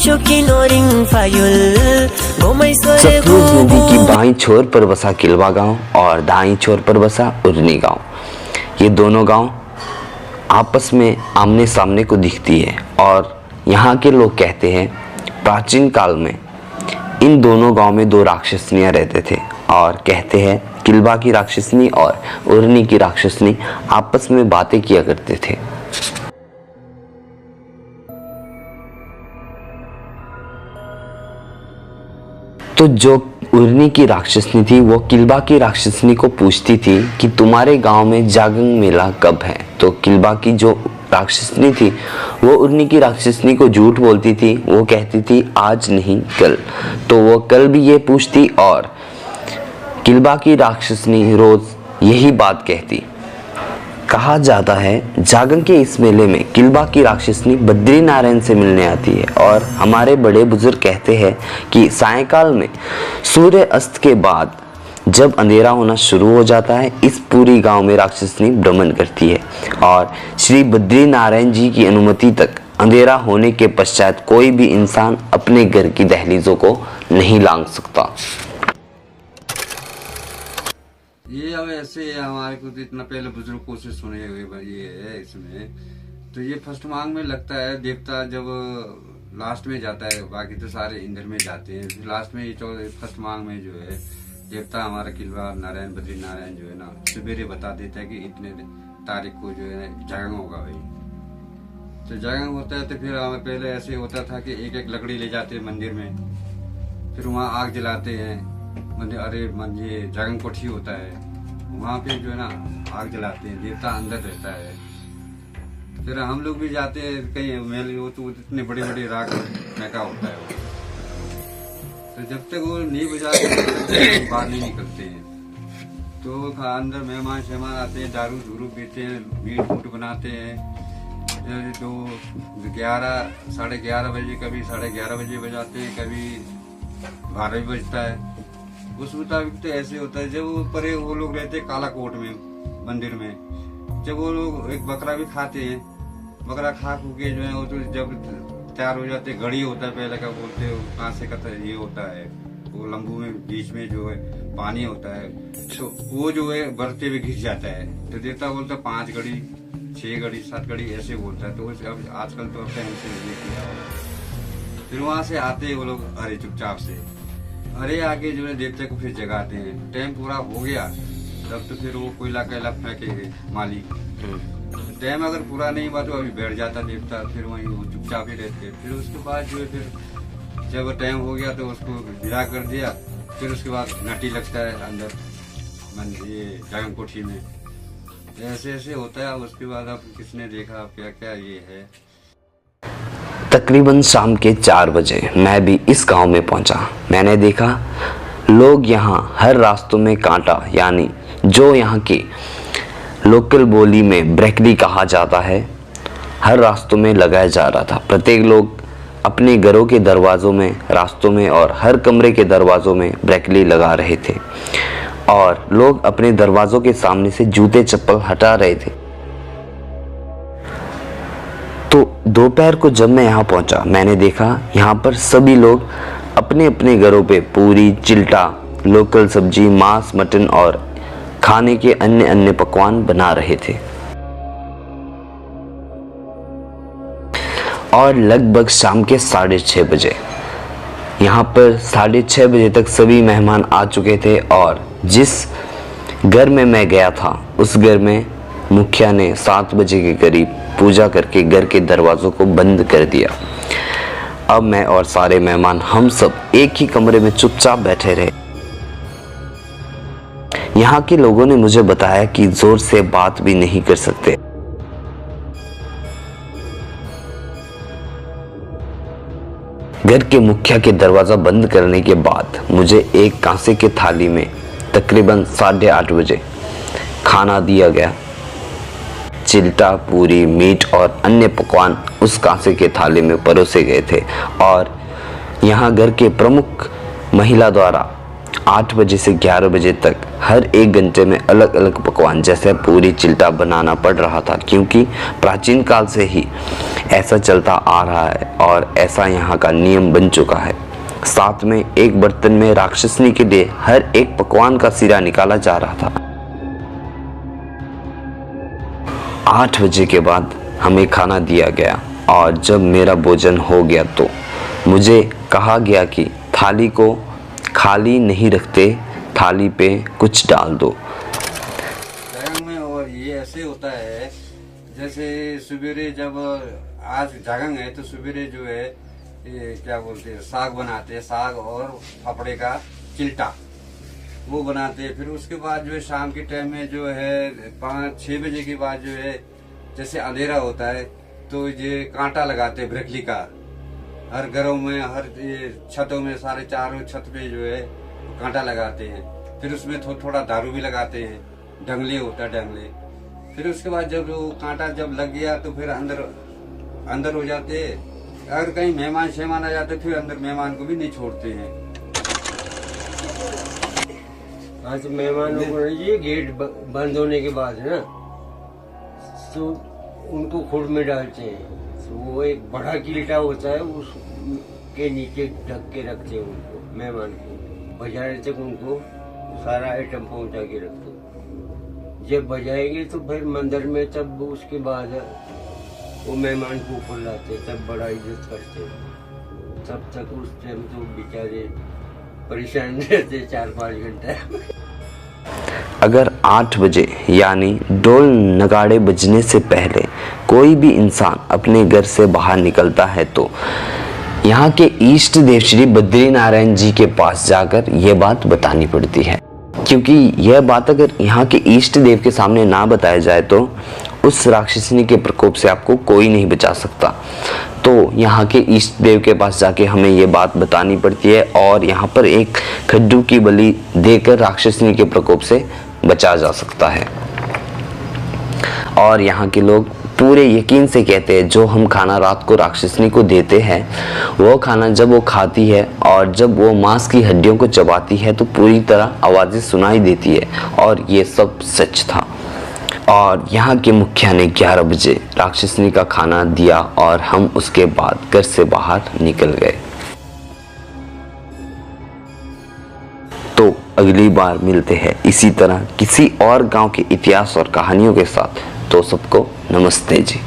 सतलुज नदी की बाईं छोर पर बसा किलवा गांव और दाईं छोर पर बसा उरनी गांव। ये दोनों गांव आपस में आमने सामने को दिखती है और यहाँ के लोग कहते हैं प्राचीन काल में इन दोनों गांव में दो राक्षसनियाँ रहते थे और कहते हैं किलवा की राक्षसनी और उरनी की राक्षसनी आपस में बातें किया करते थे। तो जो उरनी की राक्षसनी थी वो किलवा की राक्षसनी को पूछती थी कि तुम्हारे गांव में जागंग मेला कब है। तो किलवा की जो राक्षसनी थी वो उरनी की राक्षसनी को झूठ बोलती थी। वो कहती थी आज नहीं कल। तो वो कल भी ये पूछती और किलवा की राक्षसनी रोज यही बात कहती। कहा जाता है जागंग के इस मेले में किलवा की राक्षसनी बद्री नारायण से मिलने आती है और हमारे बड़े बुजुर्ग कहते हैं कि सायंकाल में सूर्य अस्त के बाद जब अंधेरा होना शुरू हो जाता है इस पूरी गांव में राक्षसनी भ्रमण करती है और श्री बद्री नारायण जी की अनुमति तक अंधेरा होने के पश्चात कोई भी इंसान अपने घर की दहलीजों को नहीं लांघ सकता। ये अब ऐसे हमारे को इतना पहले बुजुर्गों से सुने हुए ये है इसमें। तो ये फर्स्ट मांग में लगता है देवता जब लास्ट में जाता है, बाकी तो सारे इंद्र में जाते हैं, फिर लास्ट में ये फर्स्ट मांग में जो है देवता हमारा किलवा नारायण बद्री नारायण जो है ना सवेरे बता देता है कि इतने तारीख को जो है जागंग होगा भाई। तो जागंग होता है तो फिर हमें पहले ऐसे होता था कि एक एक लकड़ी ले जाते हैं मंदिर में, फिर वहाँ आग जलाते हैं मंदिर। अरे ये जागंग कोठी होता है वहाँ पे जो है ना आग जलाते हैं, देवता अंदर रहता है। फिर हम लोग भी जाते हैं कहीं मेले, वो तो इतने बड़े बड़े राग फेंका होता है वो। तो जब तक वो नहीं बुझाते बाहर नहीं निकलते हैं। तो अंदर मेहमान शेहमान आते हैं, दारू धूरू पीते हैं, मीट मूट बनाते हैं। तो 11 साढ़े 11 बजे, कभी 11:30 बजे बजाते हैं, कभी 12 भी बजता है। उस मुताबिक तो ऐसे होता है। जब वो परे वो लोग रहते हैं काला कोट में मंदिर में, जब वो लोग एक बकरा भी खाते हैं, बकरा खा खू के जो है वो तो जब तैयार हो जाते, घड़ी होता है पहले का बोलते हो कांसे का ये होता है, वो लंबू में बीच में जो है पानी होता है, तो वो जो है बढ़ते हुए घिस जाता है। तो देवता बोलता 5 घड़ी 6 घड़ी 7 घड़ी ऐसे बोलता है। तो अब आजकल तो हमसे नहीं किया। फिर वहां से आते हैं वो लोग अरे चुपचाप से अरे आगे जो है देवता को फिर जगाते हैं। टाइम पूरा हो गया तब तो फिर वो कोयला कैला फेंकेंगे माली। टाइम अगर पूरा नहीं हुआ तो अभी बैठ जाता देवता, फिर वहीं वो चुपचाप ही रहते। फिर उसके बाद जो है फिर जब टाइम हो गया तो उसको विदा कर दिया। फिर उसके बाद नटी लगता है अंदर ये जागंग कोठी में। ऐसे ऐसे होता है। उसके बाद अब किसने देखा क्या क्या ये है। तकरीबन शाम के 4 बजे मैं भी इस गांव में पहुंचा। मैंने देखा लोग यहाँ हर रास्तों में कांटा यानी जो यहाँ की लोकल बोली में ब्रेकली कहा जाता है हर रास्तों में लगाया जा रहा था। प्रत्येक लोग अपने घरों के दरवाज़ों में, रास्तों में और हर कमरे के दरवाज़ों में ब्रेकली लगा रहे थे और लोग अपने दरवाज़ों के सामने से जूते चप्पल हटा रहे थे। तो दोपहर को जब मैं यहाँ पहुँचा मैंने देखा यहाँ पर सभी लोग अपने अपने घरों पे पूरी, चिल्टा, लोकल सब्जी, मांस, मटन और खाने के अन्य अन्य पकवान बना रहे थे। और लगभग शाम के 6:30 बजे यहाँ पर 6:30 बजे तक सभी मेहमान आ चुके थे और जिस घर में मैं गया था उस घर में मुखिया ने 7 बजे के करीब पूजा करके घर के दरवाज़ों को बंद कर दिया। अब मैं और सारे मेहमान हम सब एक ही कमरे में चुपचाप बैठे रहे। यहाँ के लोगों ने मुझे बताया कि जोर से बात भी नहीं कर सकते। घर के मुखिया के दरवाजा बंद करने के बाद मुझे एक कांसे के थाली में तकरीबन 8:30 बजे खाना दिया गया। चिल्टा, पूरी, मीट और अन्य पकवान उस कांसे के थाली में परोसे गए थे और यहाँ घर के प्रमुख महिला द्वारा 8 बजे से 11 बजे तक हर 1 घंटे में अलग अलग पकवान जैसे पूरी चिल्टा बनाना पड़ रहा था, क्योंकि प्राचीन काल से ही ऐसा चलता आ रहा है और ऐसा यहाँ का नियम बन चुका है। साथ में एक बर्तन में राक्षसनी के लिए हर एक पकवान का सिरा निकाला जा रहा था। 8 बजे के बाद हमें खाना दिया गया और जब मेरा भोजन हो गया तो मुझे कहा गया कि थाली को खाली नहीं रखते, थाली पे कुछ डाल दो। जागंग में और ये ऐसे होता है, जैसे सवेरे जब आज जागंग है तो सवेरे जो है ये क्या बोलते हैं, साग बनाते हैं, साग और फाफड़े का चिल्टा वो बनाते हैं। फिर उसके बाद जो है शाम के टाइम में जो है 5-6 बजे के बाद जो है जैसे अंधेरा होता है तो ये कांटा लगाते हैं ब्रेकली का, हर घरों में, हर छतों में, सारे चारों छत पे जो है कांटा लगाते हैं। फिर उसमें थोड़ा दारू भी लगाते हैं, डंगले होता है डंगले। फिर उसके बाद जब वो कांटा जब लग गया तो फिर अंदर हो जाते हैं। अगर कहीं मेहमान शेमान आ जाते फिर अंदर मेहमान को भी नहीं छोड़ते हैं। आज मेहमानों को ये गेट बंद होने के बाद है ना, तो उनको खुड में डालते हैं। तो वो एक बड़ा कील्टा होता है, उसके नीचे ढक के रखते हैं उनको, मेहमान को बजाने तक उनको सारा आइटम पहुंचा के रखते हैं। जब बजाएंगे तो फिर मंदिर में, तब उसके बाद वो मेहमान को ऊपर लाते, तब बड़ा इज्जत करते। तब तक उस टाइम तो बेचारे परेशान रहते 4-5 घंटा। अगर 8 बजे यानी ढोल नगाड़े बजने से पहले कोई भी इंसान अपने घर से बाहर निकलता है तो यहाँ के इष्ट देव श्री बद्री नारायण जी के पास जाकर यह बात बतानी पड़ती है, क्योंकि यह बात अगर यहाँ के इष्ट देव के सामने ना बताया जाए तो उस राक्षसनी के प्रकोप से आपको कोई नहीं बचा सकता। तो यहाँ के इष्ट देव के पास जाके हमें ये बात बतानी पड़ती है और यहाँ पर एक खड्डू की बलि देकर राक्षसनी के प्रकोप से बचा जा सकता है। और यहाँ के लोग पूरे यकीन से कहते हैं, जो हम खाना रात को राक्षसनी को देते हैं वो खाना जब वो खाती है और जब वो मांस की हड्डियों को चबाती है तो पूरी तरह आवाज़ें सुनाई देती है, और ये सब सच था। और यहाँ के मुखिया ने 11 बजे राक्षसनी का खाना दिया और हम उसके बाद घर से बाहर निकल गए। तो अगली बार मिलते हैं इसी तरह किसी और गांव के इतिहास और कहानियों के साथ। तो सबको नमस्ते जी।